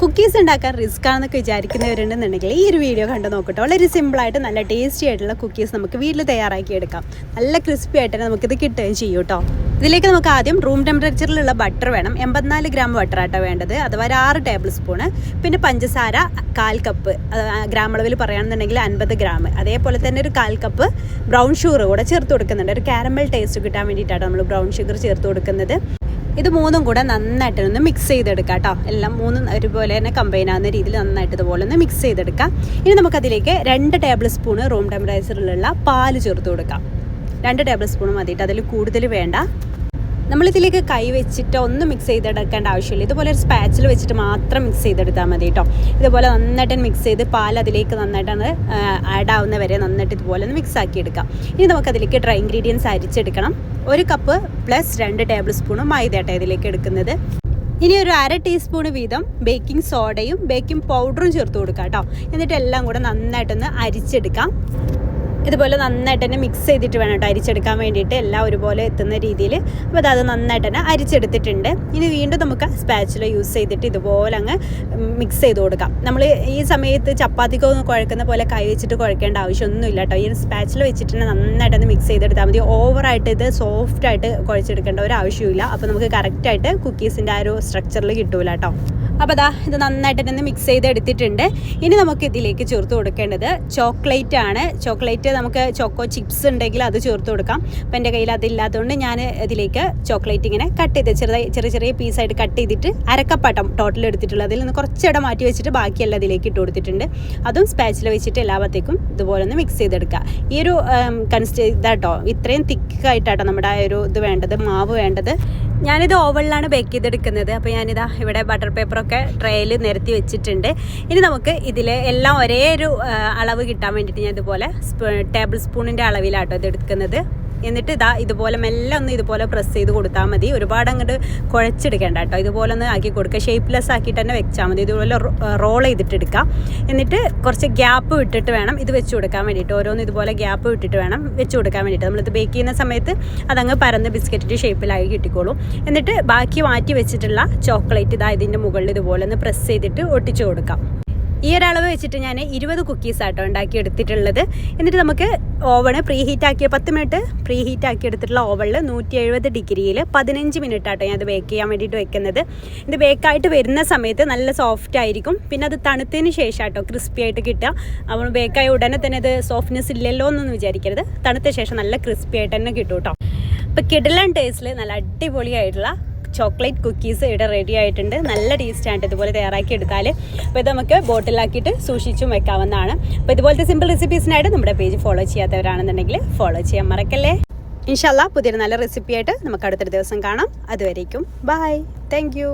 Cookies ഉണ്ടാക്കാൻ risk ആണെന്നൊക്കെ വിചാരിക്കുന്നവരുണ്ടെന്നുണ്ടെങ്കിൽ ഈ ഒരു വീഡിയോ കണ്ടു നോക്കട്ടെ. വളരെ സിമ്പിളായിട്ട് നല്ല ടേസ്റ്റി ആയിട്ടുള്ള കുക്കീസ് നമുക്ക് വീട്ടിൽ തയ്യാറാക്കി എടുക്കാം. നല്ല ക്രിസ്പി ആയിട്ട് തന്നെ നമുക്കിത് കിട്ടുകയും ചെയ്യും കേട്ടോ. ഇതിലേക്ക് നമുക്ക് ആദ്യം റൂം ടെമ്പറേച്ചറിലുള്ള ബട്ടർ വേണം. 84 ഗ്രാം ബട്ടറാട്ടോ വേണ്ടത്, അഥവാ 6 ടേബിൾ സ്പൂണ്. പിന്നെ പഞ്ചസാര 1/4 കപ്പ്, ഗ്രാം അളവിൽ പറയുകയാണെന്നുണ്ടെങ്കിൽ 50 ഗ്രാം. അതേപോലെ തന്നെ ഒരു 1/4 കപ്പ് ബ്രൗൺ ഷുഗർ കൂടെ ചേർത്ത് കൊടുക്കുന്നുണ്ട്. ഒരു കാരമൽ ടേസ്റ്റ് കിട്ടാൻ വേണ്ടിയിട്ടാണ് നമ്മൾ ബ്രൗൺ ഷുഗർ ചേർത്ത് കൊടുക്കുന്നത്. ഇത് മൂന്നും കൂടെ നന്നായിട്ടൊന്ന് മിക്സ് ചെയ്തെടുക്കാം കേട്ടോ. എല്ലാം മൂന്നും ഒരുപോലെ തന്നെ കമ്പൈൻ ആകുന്ന രീതിയിൽ നന്നായിട്ട് ഇതുപോലെ ഒന്ന് മിക്സ് ചെയ്തെടുക്കാം. ഇനി നമുക്കതിലേക്ക് 2 ടേബിൾ സ്പൂണ് റൂം ടെമ്പറേച്ചറിലുള്ള പാല് ചേർത്ത് കൊടുക്കാം. 2 ടേബിൾ സ്പൂൺ മതിയിട്ട്, അതിൽ കൂടുതൽ വേണ്ട. നമ്മളിതിലേക്ക് കൈ വെച്ചിട്ട് ഒന്ന് മിക്സ് ചെയ്തെടുക്കേണ്ട ആവശ്യമില്ല. ഇതുപോലെ ഒരു സ്പാച്ചിൽ വെച്ചിട്ട് മാത്രം മിക്സ് ചെയ്തെടുത്താൽ മതി കേട്ടോ. ഇതുപോലെ നന്നായിട്ട് മിക്സ് ചെയ്ത് പാൽ അതിലേക്ക് നന്നായിട്ടാണ് ആഡ് ആവുന്ന വരെ നന്നായിട്ട് ഇതുപോലെ ഒന്ന് മിക്സ് ആക്കി എടുക്കാം. ഇനി നമുക്കതിലേക്ക് ഡ്രൈ ഇൻഗ്രീഡിയൻസ് അരിച്ചെടുക്കണം. 1 കപ്പ് പ്ലസ് 2 ടേബിൾ സ്പൂണ് മൈദയാട്ടോ ഇതിലേക്ക് എടുക്കുന്നത്. ഇനി ഒരു 1/2 ടീസ്പൂൺ വീതം ബേക്കിംഗ് സോഡയും ബേക്കിംഗ് പൗഡറും ചേർത്ത് കൊടുക്കാം കേട്ടോ. എന്നിട്ട് എല്ലാം കൂടെ നന്നായിട്ടൊന്ന് അരിച്ചെടുക്കാം. ഇതുപോലെ നന്നായിട്ട് തന്നെ മിക്സ് ചെയ്തിട്ട് വേണം കേട്ടോ അരിച്ചെടുക്കാൻ വേണ്ടിയിട്ട്, എല്ലാം ഒരുപോലെ എത്തുന്ന രീതിയിൽ. അപ്പോൾ അത് നന്നായിട്ട് തന്നെ അരിച്ചെടുത്തിട്ടുണ്ട്. ഇനി വീണ്ടും നമുക്ക് സ്പാച്ചുല യൂസ് ചെയ്തിട്ട് ഇതുപോലെ അങ്ങ് മിക്സ് ചെയ്ത് കൊടുക്കാം. നമ്മൾ ഈ സമയത്ത് ചപ്പാത്തിക്കൊന്നും കുഴക്കുന്ന പോലെ കൈ വെച്ചിട്ട് കുഴക്കേണ്ട ആവശ്യമൊന്നുമില്ല കേട്ടോ. ഈ സ്പാച്ചുല വെച്ചിട്ട് തന്നെ നന്നായിട്ട് തന്നെ മിക്സ് ചെയ്തെടുത്താൽ മതി. ഓവറായിട്ട് ഇത് സോഫ്റ്റായിട്ട് കുഴച്ചെടുക്കേണ്ട ഒരു ആവശ്യമില്ല. അപ്പോൾ നമുക്ക് കറക്റ്റായിട്ട് കുക്കീസിൻ്റെ ആ ഒരു സ്ട്രക്ചറിൽ കിട്ടൂല കേട്ടോ. അപ്പോൾ ഇത് നന്നായിട്ട് തന്നെ മിക്സ് ചെയ്തെടുത്തിട്ടുണ്ട്. ഇനി നമുക്ക് ഇതിലേക്ക് ചേർത്ത് കൊടുക്കേണ്ടത് ചോക്ലേറ്റ് ആണ്. ചോക്ലേറ്റ് നമുക്ക് ചോക്കോ ചിപ്സ് ഉണ്ടെങ്കിൽ അത് ചേർത്ത് കൊടുക്കാം. അപ്പോൾ എൻ്റെ കയ്യിൽ അതില്ലാത്തതുകൊണ്ട് ഞാൻ ഇതിലേക്ക് ചോക്ലേറ്റ് ഇങ്ങനെ കട്ട് ചെയ്ത് ചെറിയ ചെറിയ പീസായിട്ട് കട്ട് ചെയ്തിട്ട് 1/2 കപ്പാട്ടം ടോട്ടൽ എടുത്തിട്ടുള്ളത്. അതിൽ നിന്ന് കുറച്ചിട മാറ്റി വെച്ചിട്ട് ബാക്കിയെല്ലാം ഇതിലേക്ക് ഇട്ട് കൊടുത്തിട്ടുണ്ട്. അതും സ്പാച്ചിൽ വെച്ചിട്ട് എല്ലാത്തേക്കും ഇതുപോലെ ഒന്ന് മിക്സ് ചെയ്തെടുക്കുക. ഈ ഒരു ഇതാട്ടോ, ഇത്രയും തിക്കായിട്ടാട്ടോ നമ്മുടെ ആ ഒരു ഇത് വേണ്ടത്, മാവ് വേണ്ടത്. ഞാനിത് ഓവനിലാണ് ബേക്ക് ചെയ്തെടുക്കുന്നത്. അപ്പോൾ ഞാനിതാ ഇവിടെ ബട്ടർ പേപ്പറൊക്കെ ട്രേയിൽ നിരത്തി വെച്ചിട്ടുണ്ട്. ഇനി നമുക്ക് ഇതിൽ എല്ലാം ഒരേ ഒരു അളവ് കിട്ടാൻ വേണ്ടിയിട്ട് ഞാൻ ഇതുപോലെ ടേബിൾ സ്പൂണിൻ്റെ അളവിലാട്ടോ ഇത് എടുക്കുന്നത്. എന്നിട്ട് ഇതുപോലെ മെല്ലെ ഒന്ന് ഇതുപോലെ പ്രസ് ചെയ്ത് കൊടുത്താൽ മതി. ഒരുപാട് അങ്ങോട്ട് കുഴച്ചെടുക്കേണ്ട കേട്ടോ. ഇതുപോലെ ഒന്ന് ആക്കി കൊടുക്കുക. ഷേപ്പ്ലെസ് ആക്കിയിട്ട് തന്നെ വെച്ചാൽ മതി. ഇതുപോലെ റോൾ ചെയ്തിട്ട് എടുക്കാം. എന്നിട്ട് കുറച്ച് ഗ്യാപ്പ് വിട്ടിട്ട് വേണം ഇത് വെച്ച് കൊടുക്കാൻ വേണ്ടിയിട്ട്. ഓരോന്ന് ഇതുപോലെ ഗ്യാപ്പ് വിട്ടിട്ട് വേണം വെച്ച് കൊടുക്കാൻ വേണ്ടിയിട്ട്. നമ്മളിത് ബേക്ക് ചെയ്യുന്ന സമയത്ത് അതങ്ങ് പരന്ന് ബിസ്ക്കറ്റിൻ്റെ ഷേപ്പിലായി കിട്ടിക്കോളും. എന്നിട്ട് ബാക്കി മാറ്റി വെച്ചിട്ടുള്ള ചോക്ലേറ്റ് ഇതിൻ്റെ മുകളിൽ ഇതുപോലെ ഒന്ന് പ്രസ് ചെയ്തിട്ട് ഒട്ടിച്ചു കൊടുക്കാം. ഈ ഒരളവ് വെച്ചിട്ട് ഞാൻ 20 കുക്കീസ് ആട്ടോ ഉണ്ടാക്കി എടുത്തിട്ടുള്ളത്. എന്നിട്ട് നമുക്ക് ഓവണ് 10 മിനിറ്റ് പ്രീ ഹീറ്റ് ആക്കി എടുത്തിട്ടുള്ള ഓവണിൽ 170 ഡിഗ്രിയിൽ 15 മിനിറ്റ് ആട്ടോ ഞാൻ അത് ബേക്ക് ചെയ്യാൻ വേണ്ടിയിട്ട് വെക്കുന്നത്. ഇത് ബേക്കായിട്ട് വരുന്ന സമയത്ത് നല്ല സോഫ്റ്റ് ആയിരിക്കും. പിന്നെ അത് തണുത്തതിന് ശേഷം ആട്ടോ ക്രിസ്പി ആയിട്ട് കിട്ടുക. അപ്പോൾ ബേക്കായ ഉടനെ തന്നെ ഇത് സോഫ്റ്റ്നെസ് ഇല്ലല്ലോ എന്നൊന്നും വിചാരിക്കരുത്. തണുത്ത ശേഷം നല്ല ക്രിസ്പി ആയിട്ട് തന്നെ കിട്ടും കേട്ടോ. അപ്പോൾ കിടിലൻ ടേസ്റ്റിൽ നല്ല അടിപൊളിയായിട്ടുള്ള ചോക്ലേറ്റ് കുക്കീസ് ഇവിടെ റെഡി ആയിട്ടുണ്ട്. നല്ല ടേസ്റ്റായിട്ട് ഇതുപോലെ തയ്യാറാക്കി എടുത്താൽ. അപ്പോൾ ഇത് നമുക്ക് ബോട്ടിലാക്കിയിട്ട് സൂക്ഷിച്ചും വെക്കാവുന്നതാണ്. അപ്പോൾ ഇതുപോലത്തെ സിമ്പിൾ റെസിപ്പീസിനായിട്ട് നമ്മുടെ പേജ് ഫോളോ ചെയ്യാത്തവരാണെന്നുണ്ടെങ്കിൽ ഫോളോ ചെയ്യാൻ മറക്കല്ലേ. ഇൻഷാല്ലാ പുതിയൊരു നല്ല റെസിപ്പിയായിട്ട് നമുക്ക് അടുത്തൊരു ദിവസം കാണാം. അതുവരേക്കും ബൈ. Thank you.